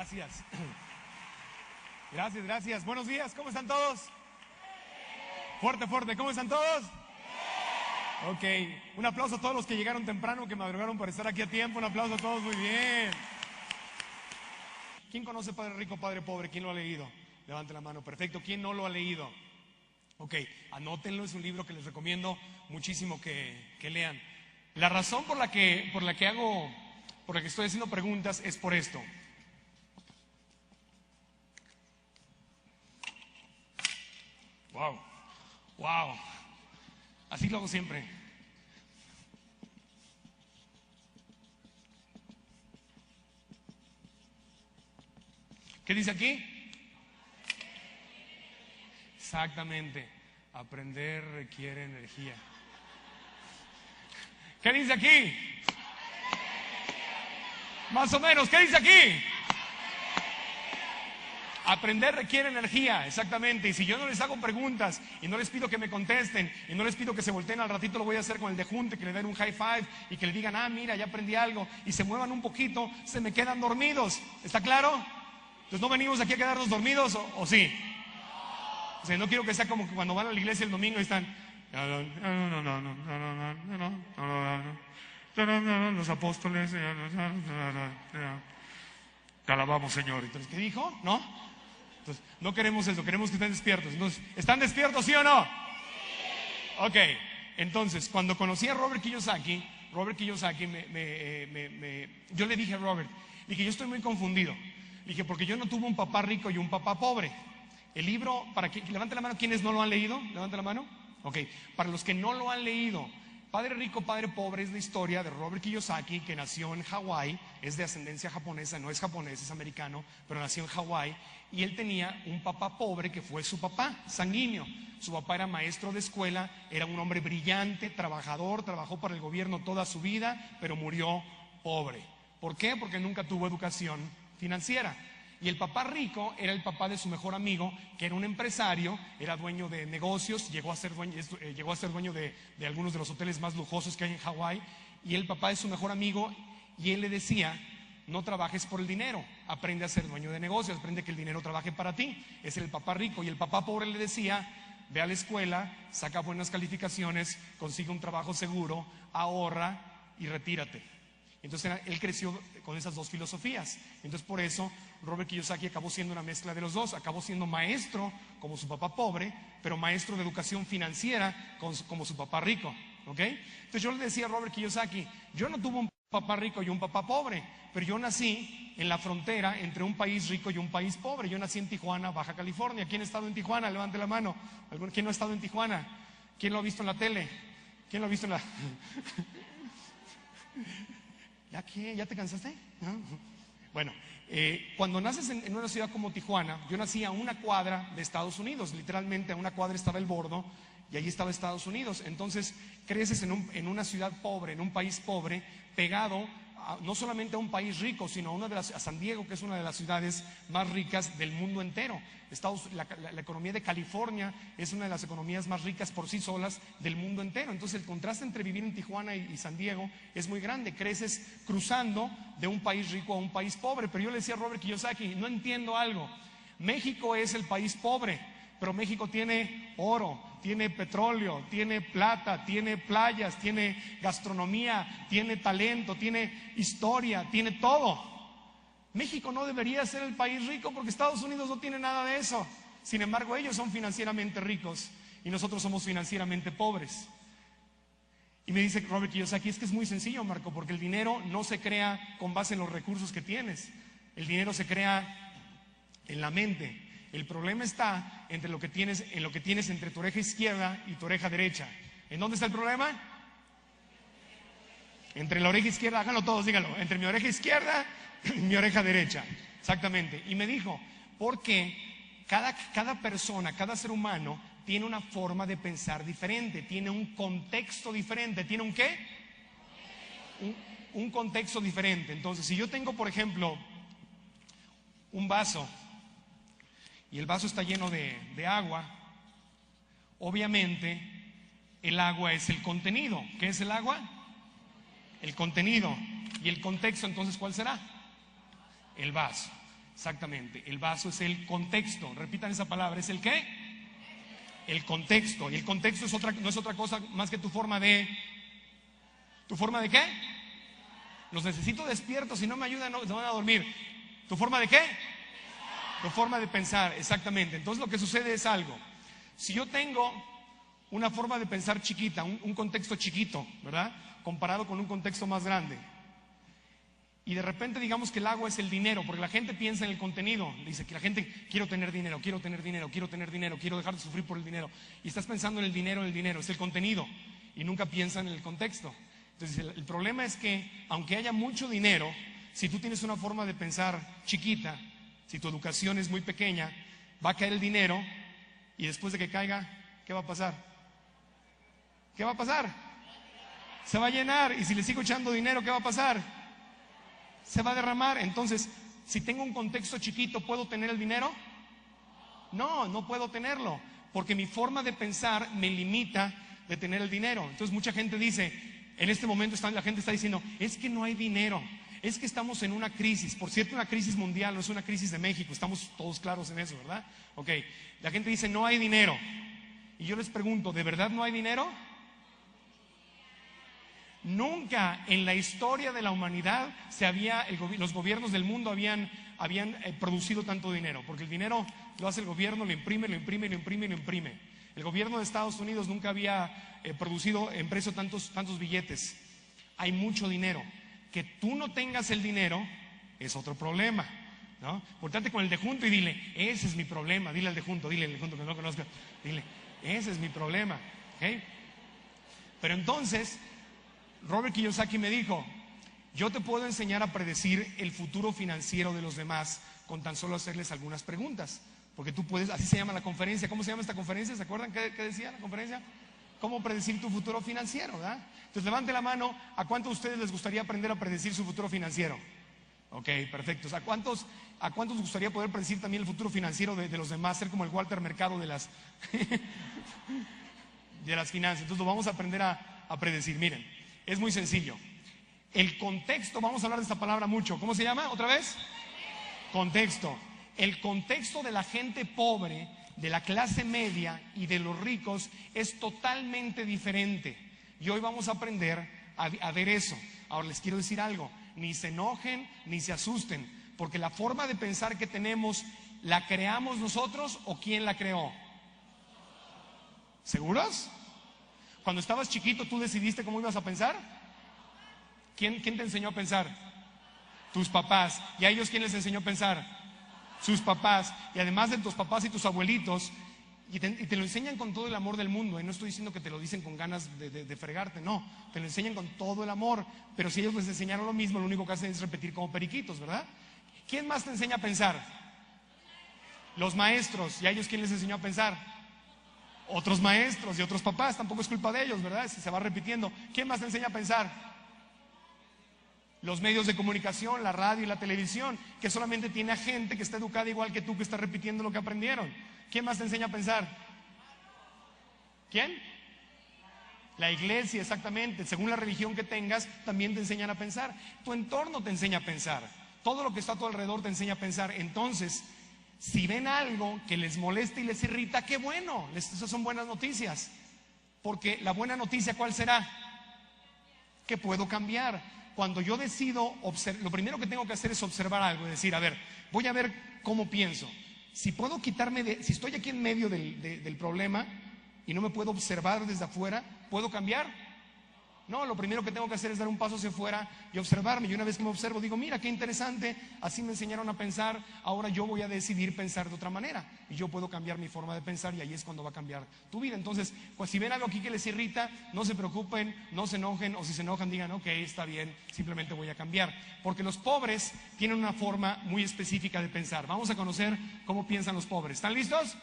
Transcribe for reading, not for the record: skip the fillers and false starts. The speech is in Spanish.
Gracias. Gracias, gracias. Buenos días, ¿cómo están todos? Fuerte, fuerte, ¿cómo están todos? Ok, un aplauso a todos los que llegaron temprano, que madrugaron para estar aquí a tiempo. Un aplauso a todos, muy bien. ¿Quién conoce Padre Rico, Padre Pobre? ¿Quién lo ha leído? Levante la mano, perfecto. ¿Quién no lo ha leído? Ok, anótenlo, es un libro que les recomiendo muchísimo que lean. La razón por la que estoy haciendo preguntas es por esto. Wow, wow, así lo hago siempre. ¿Qué dice aquí? Exactamente, aprender requiere energía. ¿Qué dice aquí? Más o menos, ¿qué dice aquí? Aprender requiere energía, exactamente. Y si yo no les hago preguntas y no les pido que me contesten y no les pido que se volteen, al ratito lo voy a hacer con el de junte, que le den un high five y que le digan, ah, mira, ya aprendí algo, y se muevan un poquito, se me quedan dormidos. ¿Está claro? Entonces no venimos aquí a quedarnos dormidos, ¿o sí? O sea, no quiero que sea como que cuando van a la iglesia el domingo y están los apóstoles, te alabamos, Señor. Entonces, ¿qué dijo? ¿No? Entonces, no queremos eso, queremos que estén despiertos. Entonces, ¿están despiertos, sí o no? Ok, entonces, cuando conocí a Robert Kiyosaki, yo le dije a Robert, yo estoy muy confundido. Le dije, porque yo no tuve un papá rico y un papá pobre. El libro, levante la mano, ¿quiénes no lo han leído? Levante la mano. Ok, para los que no lo han leído, Padre Rico, Padre Pobre es la historia de Robert Kiyosaki, que nació en Hawái, es de ascendencia japonesa, no es japonés, es americano, pero nació en Hawái, y él tenía un papá pobre que fue su papá, sanguíneo. Su papá era maestro de escuela, era un hombre brillante, trabajador, trabajó para el gobierno toda su vida, pero murió pobre. ¿Por qué? Porque nunca tuvo educación financiera. Y el papá rico era el papá de su mejor amigo, que era un empresario, era dueño de negocios, llegó a ser dueño de algunos de los hoteles más lujosos que hay en Hawái. Y el papá de su mejor amigo, y él le decía, no trabajes por el dinero, aprende a ser dueño de negocios, aprende que el dinero trabaje para ti. Ese era el papá rico. Y el papá pobre le decía, ve a la escuela, saca buenas calificaciones, consigue un trabajo seguro, ahorra y retírate. Entonces él creció con esas dos filosofías. Entonces por eso Robert Kiyosaki acabó siendo una mezcla de los dos. Acabó siendo maestro como su papá pobre, pero maestro de educación financiera como su papá rico. ¿Ok? Entonces yo le decía a Robert Kiyosaki, yo no tuve un papá rico y un papá pobre, pero yo nací en la frontera entre un país rico y un país pobre. Yo nací en Tijuana, Baja California. ¿Quién ha estado en Tijuana? Levante la mano. ¿Quién no ha estado en Tijuana? ¿Quién lo ha visto en la tele? ¿Quién lo ha visto en la... ¿Ya qué? ¿Ya te cansaste? ¿No? Bueno, cuando naces en una ciudad como Tijuana, yo nací a una cuadra de Estados Unidos, literalmente a una cuadra estaba el Bordo y allí estaba Estados Unidos. Entonces creces en una ciudad pobre, en un país pobre, pegado no solamente a un país rico, sino a San Diego, que es una de las ciudades más ricas del mundo entero. La economía de California es una de las economías más ricas por sí solas del mundo entero. Entonces el contraste entre vivir en Tijuana y San Diego es muy grande. Creces cruzando de un país rico a un país pobre. Pero yo le decía a Robert Kiyosaki, no entiendo algo. México es el país pobre, pero México tiene oro, tiene petróleo, tiene plata, tiene playas, tiene gastronomía, tiene talento, tiene historia, tiene todo. México no debería ser el país rico porque Estados Unidos no tiene nada de eso. Sin embargo, ellos son financieramente ricos y nosotros somos financieramente pobres. Y me dice Robert Kiyosaki, es que es muy sencillo, Marco, porque el dinero no se crea con base en los recursos que tienes. El dinero se crea en la mente. El problema está en lo que tienes entre tu oreja izquierda y tu oreja derecha. ¿En dónde está el problema? Entre la oreja izquierda, háganlo todos, díganlo. Entre mi oreja izquierda y mi oreja derecha. Exactamente. Y me dijo, porque cada persona, cada ser humano tiene una forma de pensar diferente, tiene un contexto diferente. ¿Tiene un qué? Un contexto diferente. Entonces, si yo tengo, por ejemplo, un vaso y el vaso está lleno de agua, obviamente el agua es el contenido. ¿Qué es el agua? El contenido. ¿Y el contexto entonces cuál será? El vaso. Exactamente, el vaso es el contexto. Repitan esa palabra, ¿es el qué? El contexto. Y el contexto no es otra cosa más que tu forma de... ¿Tu forma de qué? Los necesito despiertos, si no me ayudan no, se van a dormir. ¿Tu forma de qué? Tu forma de pensar, exactamente. Entonces lo que sucede es algo. Si yo tengo una forma de pensar chiquita, un contexto chiquito, ¿verdad? Comparado con un contexto más grande. Y de repente digamos que el agua es el dinero, porque la gente piensa en el contenido. Dice que la gente, quiero tener dinero, quiero tener dinero, quiero tener dinero, quiero dejar de sufrir por el dinero. Y estás pensando en el dinero, es el contenido. Y nunca piensan en el contexto. Entonces el problema es que, aunque haya mucho dinero, si tú tienes una forma de pensar chiquita, si tu educación es muy pequeña, va a caer el dinero y después de que caiga, ¿qué va a pasar? ¿Qué va a pasar? Se va a llenar, y si le sigo echando dinero, ¿qué va a pasar? Se va a derramar. Entonces, si tengo un contexto chiquito, ¿puedo tener el dinero? No, no puedo tenerlo, porque mi forma de pensar me limita de tener el dinero. Entonces mucha gente dice, en este momento la gente está diciendo, es que no hay dinero, es que estamos en una crisis. Por cierto, una crisis mundial, no es una crisis de México, estamos todos claros en eso, ¿verdad? Ok, la gente dice, no hay dinero. Y yo les pregunto, ¿de verdad no hay dinero? Nunca en la historia de la humanidad los gobiernos del mundo habían producido tanto dinero, porque el dinero lo hace el gobierno, lo imprime, lo imprime, lo imprime, lo imprime. El gobierno de Estados Unidos nunca había impreso tantos billetes. Hay mucho dinero. Que tú no tengas el dinero es otro problema, ¿no? Portate con el de junto y dile, ese es mi problema. Dile al de junto que no conozca, dile, ese es mi problema, ¿okay? Pero entonces Robert Kiyosaki me dijo, yo te puedo enseñar a predecir el futuro financiero de los demás con tan solo hacerles algunas preguntas. Porque tú puedes, así se llama la conferencia. ¿Cómo se llama esta conferencia? ¿Se acuerdan qué decía la conferencia? ¿Cómo predecir tu futuro financiero? ¿Verdad? Entonces levante la mano, ¿a cuántos de ustedes les gustaría aprender a predecir su futuro financiero? Ok, perfecto. ¿A cuántos les gustaría poder predecir también el futuro financiero de los demás? Ser como el Walter Mercado de las finanzas. Entonces lo vamos a aprender a predecir. Miren, es muy sencillo. El contexto, vamos a hablar de esta palabra mucho. ¿Cómo se llama? ¿Otra vez? Contexto. El contexto de la gente pobre, de la clase media y de los ricos es totalmente diferente. Y hoy vamos a aprender a ver eso. Ahora les quiero decir algo, ni se enojen ni se asusten, porque la forma de pensar que tenemos, ¿la creamos nosotros o quién la creó? ¿Seguros? Cuando estabas chiquito, ¿tú decidiste cómo ibas a pensar? ¿Quién te enseñó a pensar? Tus papás. ¿Y a ellos quién les enseñó a pensar? Sus papás. Y además de tus papás y tus abuelitos, y te lo enseñan con todo el amor del mundo. No estoy diciendo que te lo dicen con ganas de fregarte, no, te lo enseñan con todo el amor. Pero si ellos les enseñaron lo mismo, lo único que hacen es repetir como periquitos, ¿verdad? ¿Quién más te enseña a pensar? Los maestros. ¿Y a ellos quién les enseñó a pensar? Otros maestros y otros papás. Tampoco es culpa de ellos, ¿verdad? Se va repitiendo. ¿Quién más te enseña a pensar? Los medios de comunicación, la radio y la televisión, que solamente tiene a gente que está educada igual que tú, que está repitiendo lo que aprendieron. ¿Quién más te enseña a pensar? ¿Quién? La iglesia, exactamente. Según la religión que tengas, también te enseñan a pensar. Tu entorno te enseña a pensar. Todo lo que está a tu alrededor te enseña a pensar. Entonces, si ven algo que les molesta y les irrita, qué bueno. Esas son buenas noticias. Porque la buena noticia, ¿cuál será? Que puedo cambiar. Cuando yo decido, lo primero que tengo que hacer es observar algo, es decir, a ver, voy a ver cómo pienso. Si puedo si estoy aquí en medio del problema y no me puedo observar desde afuera, ¿puedo cambiar? No, lo primero que tengo que hacer es dar un paso hacia afuera y observarme. Y una vez que me observo, digo, mira, qué interesante, así me enseñaron a pensar, ahora yo voy a decidir pensar de otra manera. Y yo puedo cambiar mi forma de pensar y ahí es cuando va a cambiar tu vida. Entonces, pues si ven algo aquí que les irrita, no se preocupen, no se enojen, o si se enojan digan, ok, está bien, simplemente voy a cambiar. Porque los pobres tienen una forma muy específica de pensar. Vamos a conocer cómo piensan los pobres. ¿Están listos?